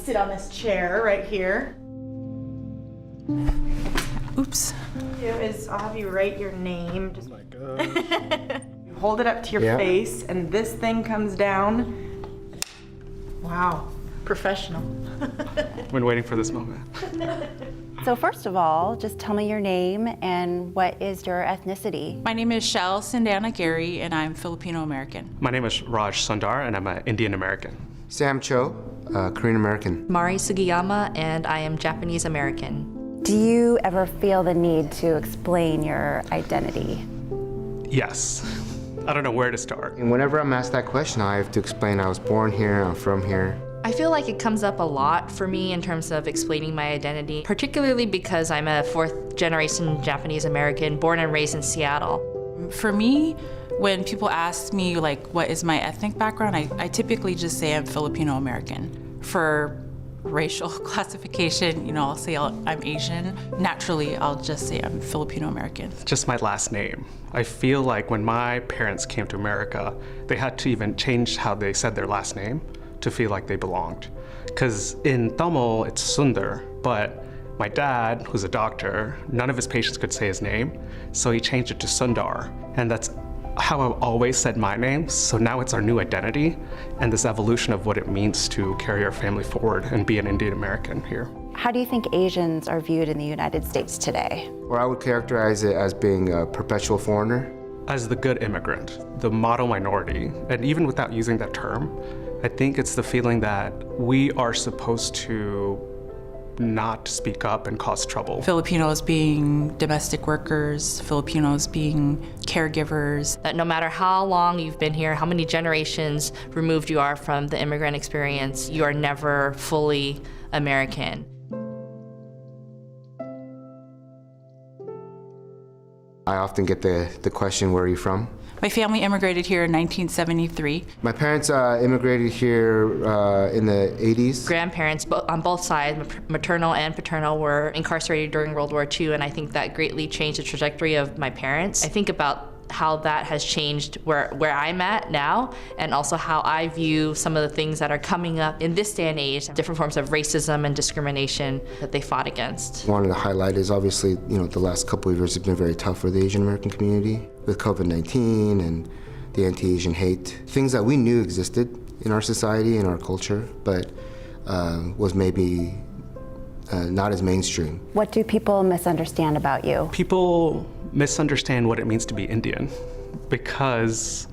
sit on this chair right here. Oops. I'll have you write your name. Just Oh my gosh. you hold it up to your face, and this thing comes down. Wow, professional. Been waiting for this moment. So first of all, just tell me your name and what is your ethnicity? My name is Shell Sindana Gary, and I'm Filipino American. My name is Raj Sundar, and I'm an Indian American. Sam Cho, Korean American. Mari Sugiyama, and I am Japanese American. Do you ever feel the need to explain your identity? Yes. I don't know where to start. And whenever I'm asked that question, I have to explain I was born here, I'm from here. I feel like it comes up a lot for me in terms of explaining my identity, particularly because I'm a fourth generation Japanese American born and raised in Seattle. For me, when people ask me like what is my ethnic background, I typically just say I'm Filipino American. For racial classification, I'll say I'm Asian. Naturally, I'll just say I'm Filipino American. Just my last name. I feel like when my parents came to America, they had to even change how they said their last name to feel like they belonged. Because in Tamil, it's Sundar, but my dad, who's a doctor, none of his patients could say his name, so he changed it to Sundar. And that's how I've always said my name, so now it's our new identity and this evolution of what it means to carry our family forward and be an Indian American here. How do you think Asians are viewed in the United States today? Or I would characterize it as being a perpetual foreigner. As the good immigrant, the model minority, and even without using that term, I think it's the feeling that we are supposed to not speak up and cause trouble. Filipinos being domestic workers, Filipinos being caregivers. That no matter how long you've been here, how many generations removed you are from the immigrant experience, you are never fully American. I often get the question, where are you from? My family immigrated here in 1973. My parents immigrated here in the 80s. Grandparents on both sides, maternal and paternal, were incarcerated during World War II, and I think that greatly changed the trajectory of my parents. I think about how that has changed where I'm at now, and also how I view some of the things that are coming up in this day and age, different forms of racism and discrimination that they fought against. Wanted to highlight is obviously, the last couple of years have been very tough for the Asian American community with COVID-19 and the anti-Asian hate. Things that we knew existed in our society and our culture, but was maybe not as mainstream. What do people misunderstand about you? People misunderstand what it means to be Indian, because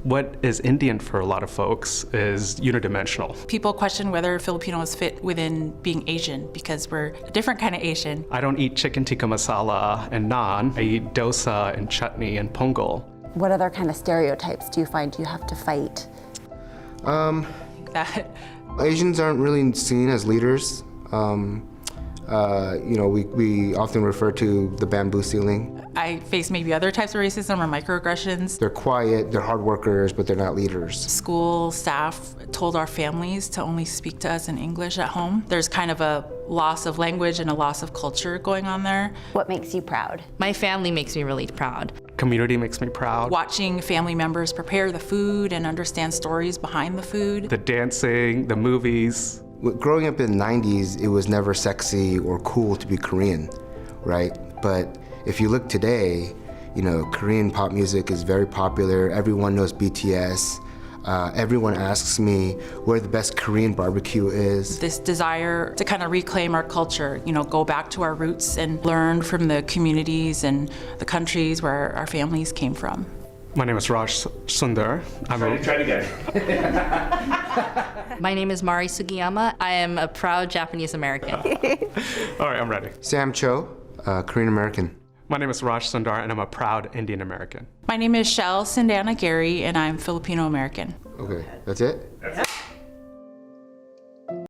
what is Indian for a lot of folks is unidimensional. People question whether Filipinos fit within being Asian because we're a different kind of Asian. I don't eat chicken tikka masala and naan. I eat dosa and chutney and pongal. What other kind of stereotypes do you find you have to fight? Asians aren't really seen as leaders. We often refer to the bamboo ceiling. I face maybe other types of racism or microaggressions. They're quiet, they're hard workers, but they're not leaders. School staff told our families to only speak to us in English at home. There's kind of a loss of language and a loss of culture going on there. What makes you proud? My family makes me really proud. Community makes me proud. Watching family members prepare the food and understand stories behind the food. The dancing, the movies. Growing up in the 90s, it was never sexy or cool to be Korean, right? But if you look today, Korean pop music is very popular. Everyone knows BTS. Everyone asks me where the best Korean barbecue is. This desire to kind of reclaim our culture, go back to our roots and learn from the communities and the countries where our families came from. My name is Raj Sundar. Try it again. My name is Mari Sugiyama. I am a proud Japanese American. All right, I'm ready. Sam Cho, Korean American. My name is Raj Sundar, and I'm a proud Indian American. My name is Shell Sindana Gary, and I'm Filipino American. Okay, that's it? That's